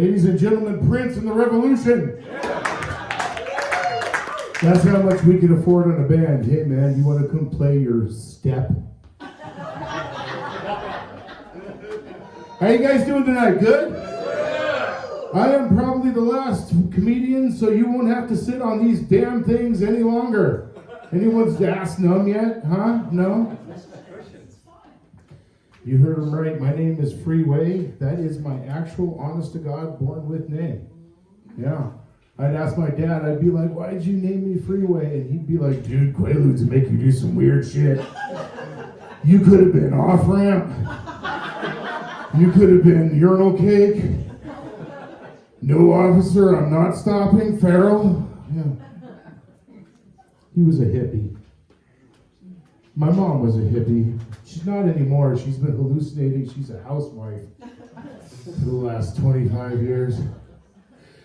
Ladies and gentlemen, Prince and the Revolution. That's how much we can afford on a band. Hey man, you want to come play your step? How you guys doing tonight? Good? I am probably the last comedian, so you won't have to sit on these damn things any longer. Anyone's ass numb yet? Huh? No? You heard him right. My name is Freeway. That is my actual, honest-to-God, born-with name. Yeah. I'd ask my dad, I'd be like, why'd you name me Freeway? And he'd be like, dude, Quaaludes would make you do some weird shit. You could have been off-ramp. You could have been urinal cake. No officer, I'm not stopping. Feral. Yeah. He was a hippie. My mom was a hippie. She's not anymore. She's been hallucinating. She's a housewife for the last 25 years.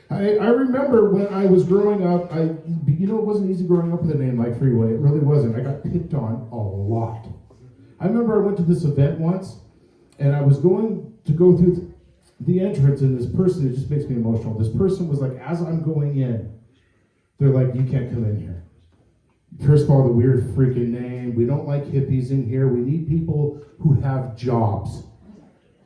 I remember when I was growing up, it wasn't easy growing up with a name like Freeway. It really wasn't. I got picked on a lot. I remember I went to this event once, and I was going to go through the entrance, and this person, it just makes me emotional. This person was like, as I'm going in, they're like, you can't come in here. First of all, the weird freaking name. We don't like hippies in here. We need people who have jobs.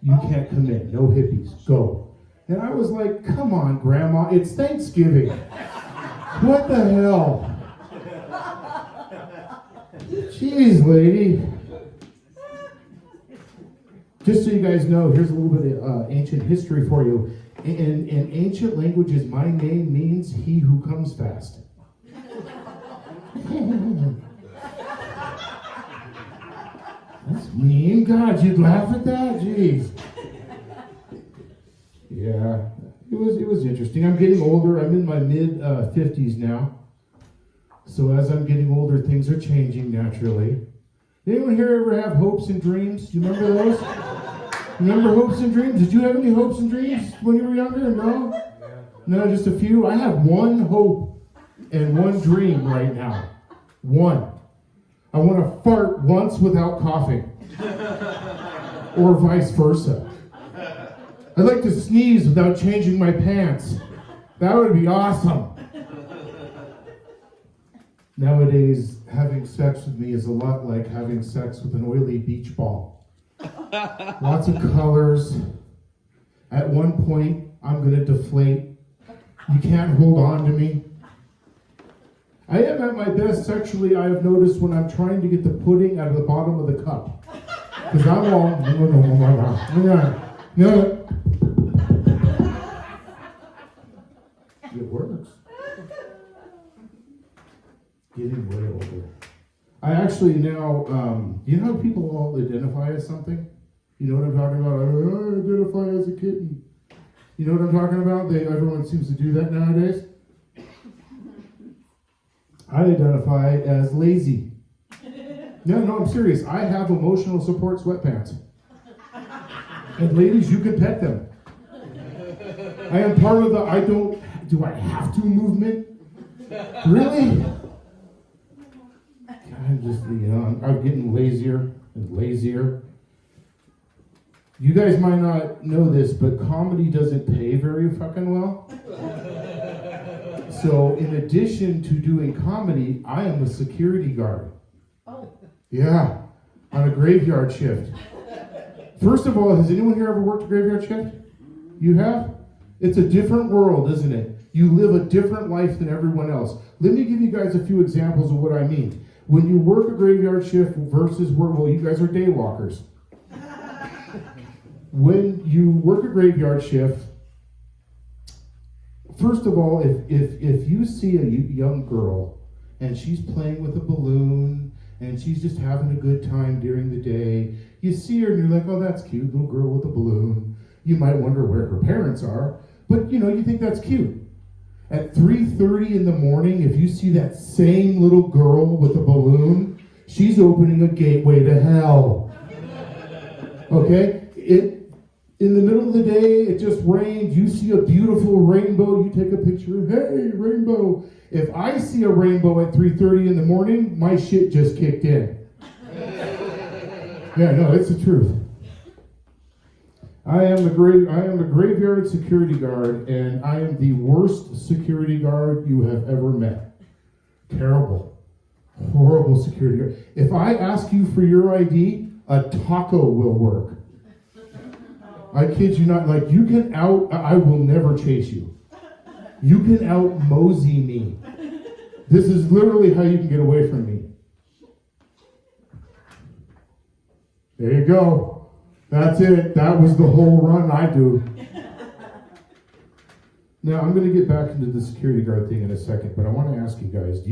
You can't come in. No hippies. Go. And I was like, come on, Grandma. It's Thanksgiving. What the hell? Jeez, lady. Just so you guys know, here's a little bit of ancient history for you. In ancient languages, my name means he who comes fast. That's mean. God, you'd laugh at that? Jeez. Yeah, it was interesting. I'm getting older. I'm in my mid-50s now. So as I'm getting older, things are changing naturally. Anyone here ever have hopes and dreams? Do you remember those? Remember hopes and dreams? Did you have any hopes and dreams when you were younger? No? No, just a few? I have one hope and one dream right now. One. I want to fart once without coughing. Or vice versa. I'd like to sneeze without changing my pants. That would be awesome. Nowadays, having sex with me is a lot like having sex with an oily beach ball. Lots of colors. At one point, I'm going to deflate. You can't hold on to me. I am at my best sexually, I have noticed, when I'm trying to get the pudding out of the bottom of the cup. Because I'm all... No. It works. Getting way older. I actually now, you know how people all identify as something? You know what I'm talking about? I identify as a kitten. You know what I'm talking about? Everyone seems to do that nowadays. I identify as lazy. No, I'm serious. I have emotional support sweatpants. And ladies, you can pet them. I am part of the do I have to movement? Really? I'm getting lazier and lazier. You guys might not know this, but comedy doesn't pay very fucking well. So in addition to doing comedy, I am a security guard. Oh. Yeah, on a graveyard shift. First of all, has anyone here ever worked a graveyard shift? You have? It's a different world, isn't it? You live a different life than everyone else. Let me give you guys a few examples of what I mean. When you work a graveyard shift versus you guys are day walkers. When you work a graveyard shift, first of all, if you see a young girl and she's playing with a balloon and she's just having a good time during the day, you see her and you're like, oh, that's cute, little girl with a balloon. You might wonder where her parents are, but you think that's cute. At 3:30 in the morning, if you see that same little girl with a balloon, she's opening a gateway to hell. Okay? In the middle of the day, it just rained. You see a beautiful rainbow. You take a picture. Hey, rainbow. If I see a rainbow at 3:30 in the morning, my shit just kicked in. Yeah, no, it's the truth. I am the graveyard security guard, and I am the worst security guard you have ever met. Terrible. Horrible security guard. If I ask you for your ID, a taco will work. I kid you not. Like, you can I will never chase you. You can out-mosey me. This is literally how you can get away from me. There you go. That's it. That was the whole run I do. Now, I'm going to get back into the security guard thing in a second, but I want to ask you guys,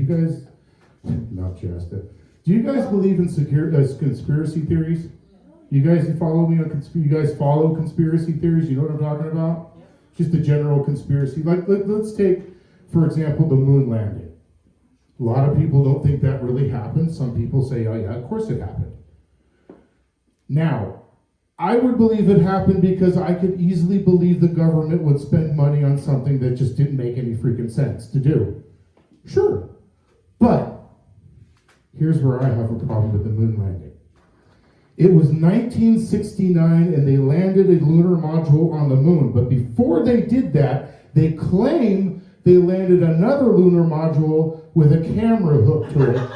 Mount Shasta, do you guys believe in conspiracy theories? You guys follow me on you guys follow conspiracy theories? You know what I'm talking about? Just a general conspiracy. Like, let's take, for example, the moon landing. A lot of people don't think that really happened. Some people say, oh yeah, of course it happened. Now, I would believe it happened because I could easily believe the government would spend money on something that just didn't make any freaking sense to do. Sure. But here's where I have a problem with the moon landing. It was 1969 and they landed a lunar module on the moon. But before they did that, they claim they landed another lunar module with a camera hooked to it.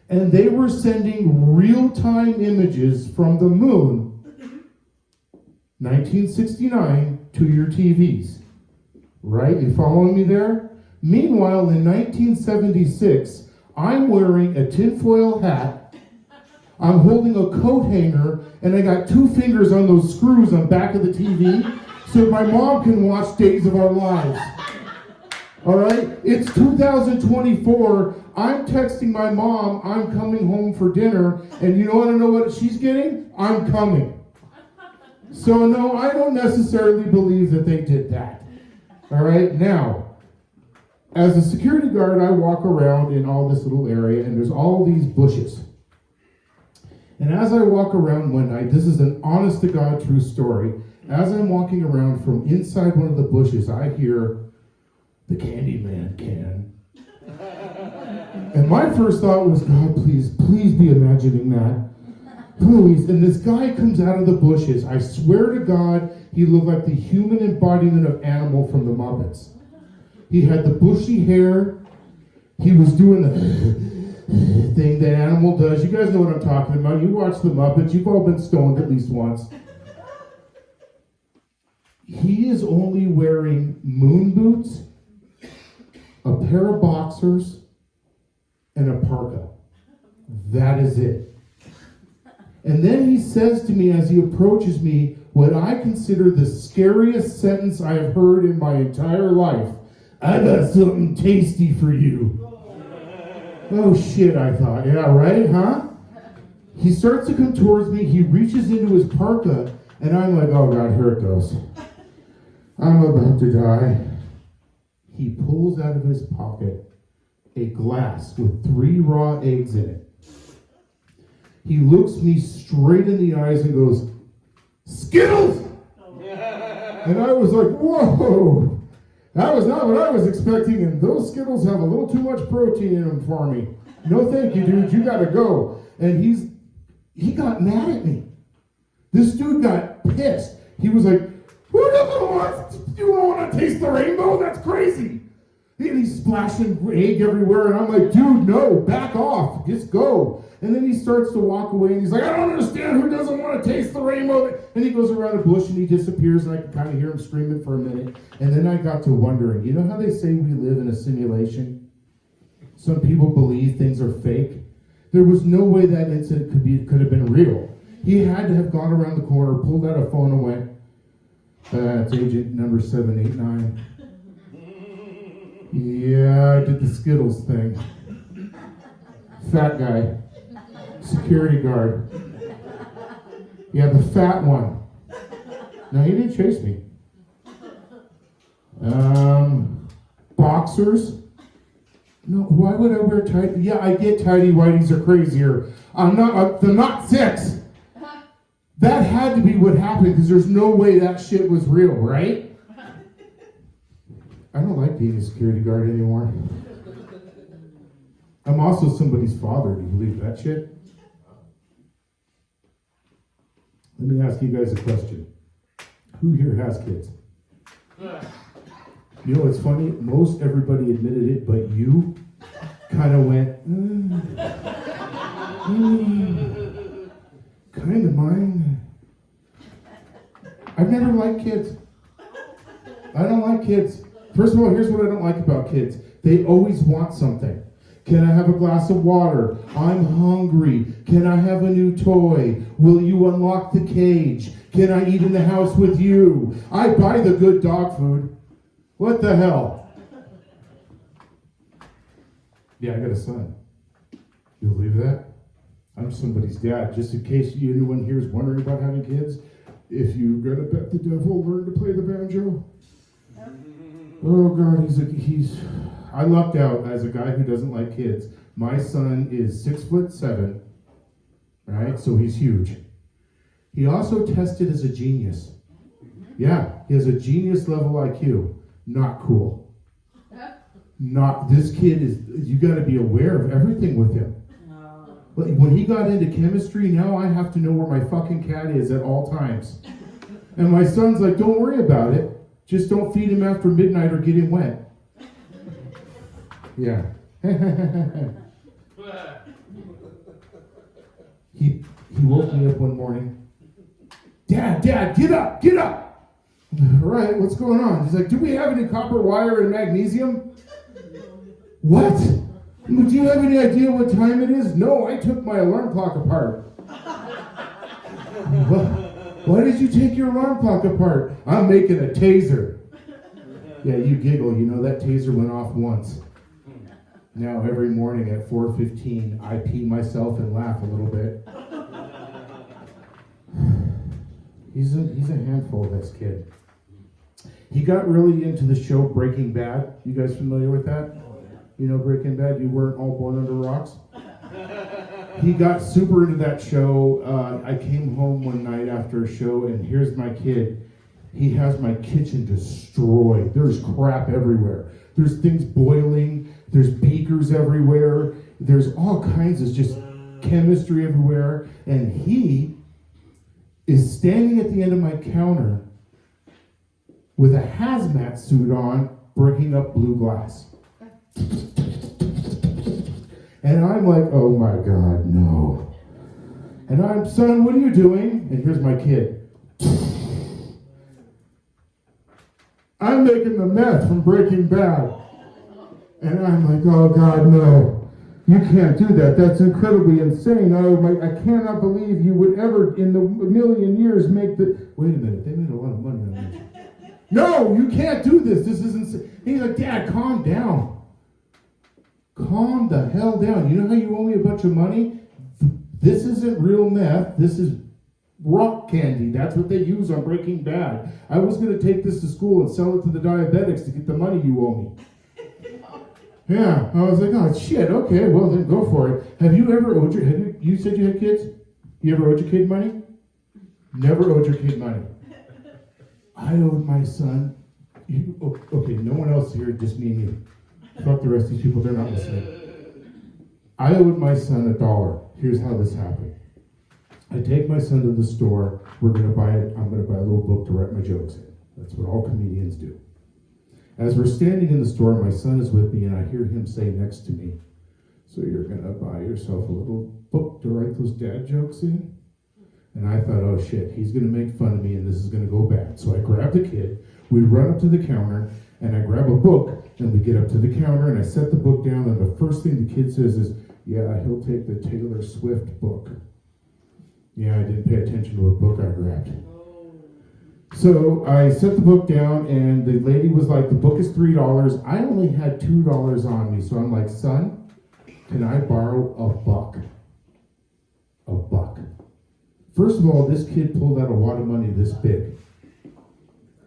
And they were sending real-time images from the moon, 1969, to your TVs. Right? You following me there? Meanwhile, in 1976, I'm wearing a tinfoil hat, I'm holding a coat hanger, and I got 2 fingers on those screws on the back of the TV so my mom can watch Days of Our Lives. All right? It's 2024. I'm texting my mom, I'm coming home for dinner, and you want to know what she's getting? I'm coming. So no, I don't necessarily believe that they did that. All right? Now, as a security guard, I walk around in all this little area, and there's all these bushes. And as I walk around one night, this is an honest-to-God true story, as I'm walking around from inside one of the bushes, I hear, the Candyman can. And my first thought was, God, please be imagining that. Please. And this guy comes out of the bushes. I swear to God, he looked like the human embodiment of Animal from the Muppets. He had the bushy hair. He was doing the thing that Animal does. You guys know what I'm talking about. You watch the Muppets. You've all been stoned at least once. He is only wearing moon boots, a pair of boxers, and a parka. That is it. And then he says to me as he approaches me what I consider the scariest sentence I have heard in my entire life. I got something tasty for you. Oh shit, I thought. Yeah, right, huh? He starts to come towards me. He reaches into his parka, and I'm like, oh God, here it goes. I'm about to die. He pulls out of his pocket a glass with 3 raw eggs in it. He looks me straight in the eyes and goes, Skittles! And I was like, whoa! That was not what I was expecting, and those Skittles have a little too much protein in them for me. No thank you, dude, you gotta go. And he got mad at me. This dude got pissed. He was like, who doesn't want to taste the rainbow? That's crazy. And he's splashing egg everywhere, and I'm like, dude, no, back off, just go. And then he starts to walk away, and he's like, I don't understand, who doesn't want to taste the rainbow? And he goes around a bush, and he disappears, and I can kind of hear him screaming for a minute. And then I got to wondering, you know how they say we live in a simulation? Some people believe things are fake. There was no way that incident could have been real. He had to have gone around the corner, pulled out a phone, and went, it's agent number 789. Yeah, I did the Skittles thing. Fat guy. Security guard. Yeah, the fat one. No, he didn't chase me. Boxers. No, why would I wear tight? Yeah, I get tighty whities are crazier. They're not 6. That had to be what happened because there's no way that shit was real, right? I don't like being a security guard anymore. I'm also somebody's father. Do you believe that shit? Let me ask you guys a question. Who here has kids? You know what's funny? Most everybody admitted it, but you kind of went, kind of mine. I've never liked kids. I don't like kids. First of all, here's what I don't like about kids. They always want something. Can I have a glass of water? I'm hungry. Can I have a new toy? Will you unlock the cage? Can I eat in the house with you? I buy the good dog food. What the hell? Yeah, I got a son. You believe that? I'm somebody's dad. Just in case anyone here is wondering about having kids, if you're gonna bet the devil, learn to play the banjo. Oh God, I lucked out as a guy who doesn't like kids. My son is 6'7", right? So he's huge. He also tested as a genius. Yeah, he has a genius level IQ. Not cool. This kid is, you gotta be aware of everything with him. But when he got into chemistry, now I have to know where my fucking cat is at all times. And my son's like, don't worry about it. Just don't feed him after midnight or get him wet. Yeah. He woke me up one morning. Dad, get up. All right, what's going on? He's like, do we have any copper wire and magnesium? What? Do you have any idea what time it is? No, I took my alarm clock apart. Why did you take your alarm clock apart? I'm making a taser. Yeah, you giggle. You know that taser went off once. Now every morning at 4:15, I pee myself and laugh a little bit. He's a handful, this kid. He got really into the show Breaking Bad. You guys familiar with that? You know Breaking Bad? You weren't all born under rocks? He got super into that show. I came home one night after a show, and here's my kid. He has my kitchen destroyed. There's crap everywhere. There's things boiling. There's beakers everywhere. There's all kinds of just chemistry everywhere. And he is standing at the end of my counter with a hazmat suit on, breaking up blue glass. And I'm like, oh my God, no. And I'm, son, what are you doing? And here's my kid. I'm making the meth from Breaking Bad. And I'm like, oh God, no. You can't do that. That's incredibly insane. I cannot believe you would ever, in a million years, make the... Wait a minute, they made a lot of money on this. No, you can't do this. This is insane. He's like, Dad, calm down. Calm the hell down. You know how you owe me a bunch of money? This isn't real meth. This is rock candy. That's what they use on Breaking Bad. I was going to take this to school and sell it to the diabetics to get the money you owe me. Yeah, I was like, oh shit, okay, well then go for it. Have you ever owed you said you had kids? You ever owed your kid money? Never owed your kid money. I owed my son, okay, no one else here, just me and you. Fuck the rest of these people, they're not listening. I owed my son $1. Here's how this happened. I take my son to the store, I'm gonna buy a little book to write my jokes in. That's what all comedians do. As we're standing in the store, my son is with me, and I hear him say next to me, so you're gonna buy yourself a little book to write those dad jokes in? And I thought, oh shit, he's gonna make fun of me and this is gonna go bad. So I grab the kid, we run up to the counter, and I grab a book, and we get up to the counter, and I set the book down, and the first thing the kid says is, yeah, he'll take the Taylor Swift book. Yeah, I didn't pay attention to what book I grabbed. So I set the book down, and the lady was like, the book is $3. I only had $2 on me, so I'm like, son, can I borrow a buck? A buck. First of all, this kid pulled out a wad of money this big.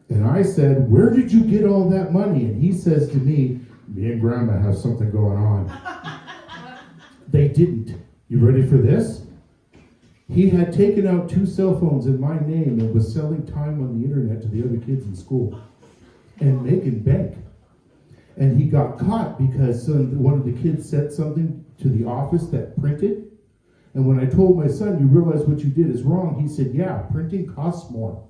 And I said, where did you get all that money? And he says to me and Grandma have something going on. They didn't. You ready for this? He had taken out 2 cell phones in my name and was selling time on the internet to the other kids in school and making bank. And he got caught because one of the kids said something to the office that printed. And when I told my son, you realize what you did is wrong, he said, yeah, printing costs more.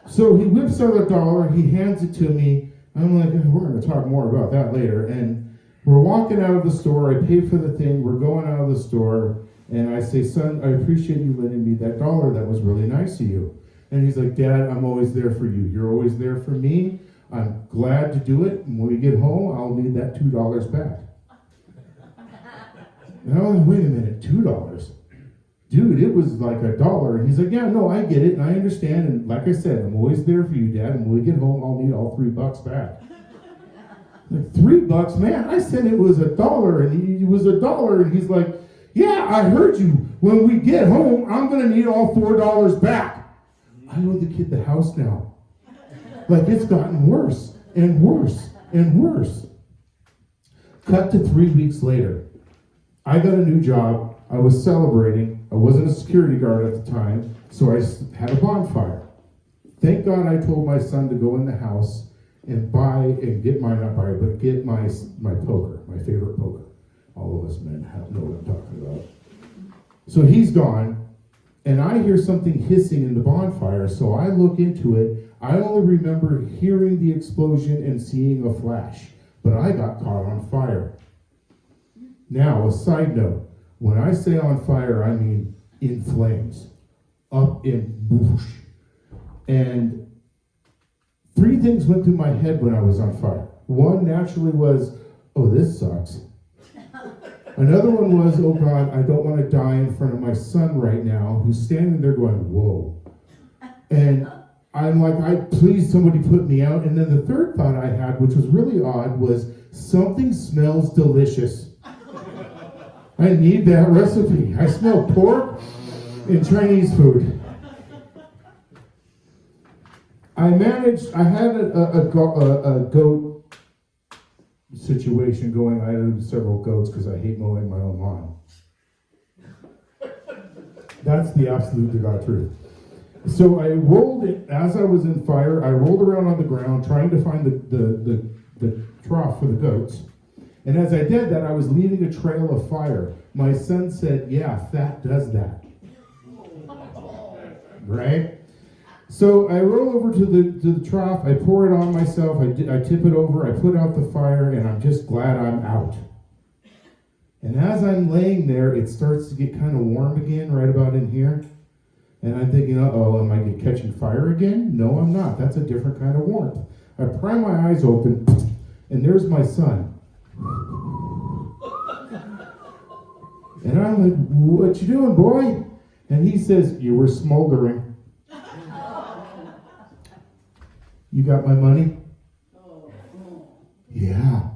So he whips out $1, he hands it to me. I'm like, we're going to talk more about that later. And we're walking out of the store, I pay for the thing, we're going out of the store, and I say, son, I appreciate you lending me that $1, that was really nice of you. And he's like, Dad, I'm always there for you. You're always there for me. I'm glad to do it. And when we get home, I'll need that $2 back. And I was like, wait a minute, $2? Dude, it was like $1. And he's like, yeah, no, I get it, and I understand. And like I said, I'm always there for you, Dad. And when we get home, I'll need all $3 back. Like, $3, man? I said it was $1, and it was $1. And he's like, yeah, I heard you. When we get home, I'm going to need all $4 back. I owe the kid the house now. Like, it's gotten worse and worse and worse. Cut to 3 weeks later. I got a new job. I was celebrating. I wasn't a security guard at the time, so I had a bonfire. Thank God I told my son to go in the house and get my poker, my favorite poker. All of us men know what I'm talking about. So he's gone, and I hear something hissing in the bonfire, so I look into it. I only remember hearing the explosion and seeing a flash, but I got caught on fire. Now, a side note, when I say on fire, I mean in flames, up in whoosh. And 3 things went through my head when I was on fire. One naturally was, oh, this sucks. Another one was, oh God, I don't want to die in front of my son right now, who's standing there going, whoa. And I'm like, please somebody put me out. And then the third thought I had, which was really odd, was something smells delicious. I need that recipe. I smell pork and Chinese food. I had a goat situation going. I had several goats because I hate mowing my own lawn. That's the absolute to God truth. So I rolled it, as I was in fire, I rolled around on the ground trying to find the trough for the goats. And as I did that, I was leaving a trail of fire. My son said, yeah, fat does that. Right? So I roll over to the trough, I pour it on myself, I tip it over, I put out the fire, and I'm just glad I'm out. And as I'm laying there, it starts to get kind of warm again, right about in here. And I'm thinking, uh-oh, am I catching fire again? No, I'm not. That's a different kind of warmth. I pry my eyes open, and there's my son. And I'm like, what you doing, boy? And he says, you were smoldering. You got my money? Yeah.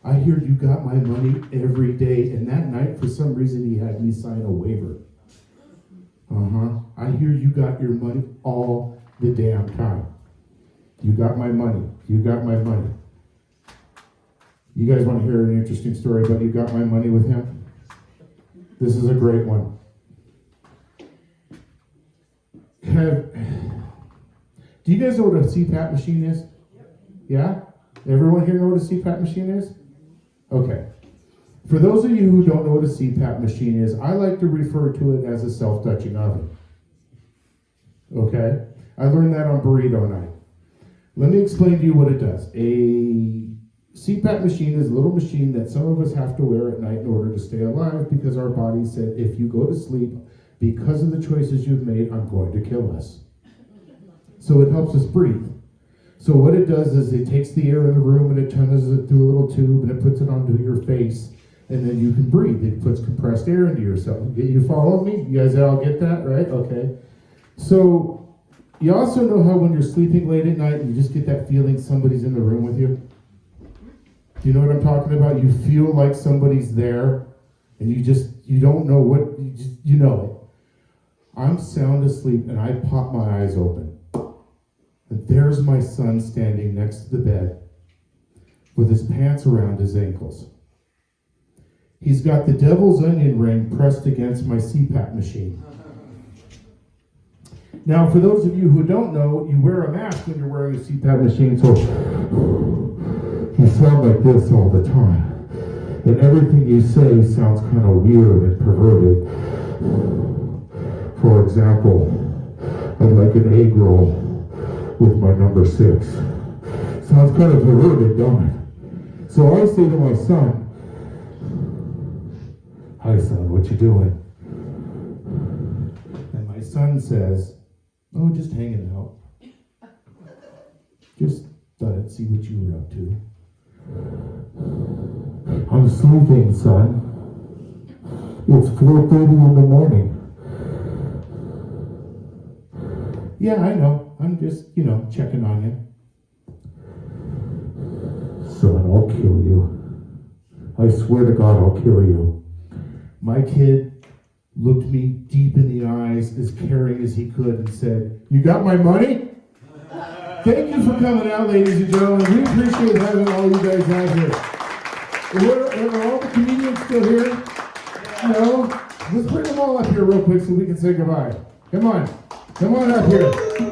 I hear you got my money every day. And that night, for some reason, he had me sign a waiver. I hear you got your money all the damn time. You got my money. You got my money. You guys want to hear an interesting story about you got my money with him? This is a great one. Do you guys know what a CPAP machine is? Yeah? Everyone here know what a CPAP machine is? Okay. For those of you who don't know what a CPAP machine is, I like to refer to it as a self-touching oven. Okay? I learned that on burrito night. Let me explain to you what it does. A CPAP machine is a little machine that some of us have to wear at night in order to stay alive because our body said, if you go to sleep, because of the choices you've made, I'm going to kill us. So it helps us breathe. So what it does is it takes the air in the room and it tunnels it through a little tube and it puts it onto your face and then you can breathe. It puts compressed air into yourself. You follow me? You guys all get that, right? Okay. So you also know how when you're sleeping late at night, you just get that feeling somebody's in the room with you? Do you know what I'm talking about? You feel like somebody's there and you don't know what, you know it. I'm sound asleep and I pop my eyes open. And there's my son standing next to the bed with his pants around his ankles. He's got the devil's onion ring pressed against my CPAP machine. Now, for those of you who don't know, you wear a mask when you're wearing a CPAP machine, so you sound like this all the time. And everything you say sounds kind of weird and perverted. For example, I'd like an egg roll with my number 6. Sounds kind of perverted, don't it? So I say to my son, "Hi son, what you doing?" And my son says, "Oh, just hanging out. Just thought I'd see what you were up to." "I'm sleeping, son. It's 4:30 in the morning." "Yeah, I know. I'm just, checking on you." "Son, I'll kill you. I swear to God, I'll kill you." My kid looked me deep in the eyes, as caring as he could, and said, "You got my money?" Thank you for coming out, ladies and gentlemen. We appreciate having all you guys out here. Are all the comedians still here? No? Let's bring them all up here real quick so we can say goodbye. Come on up here.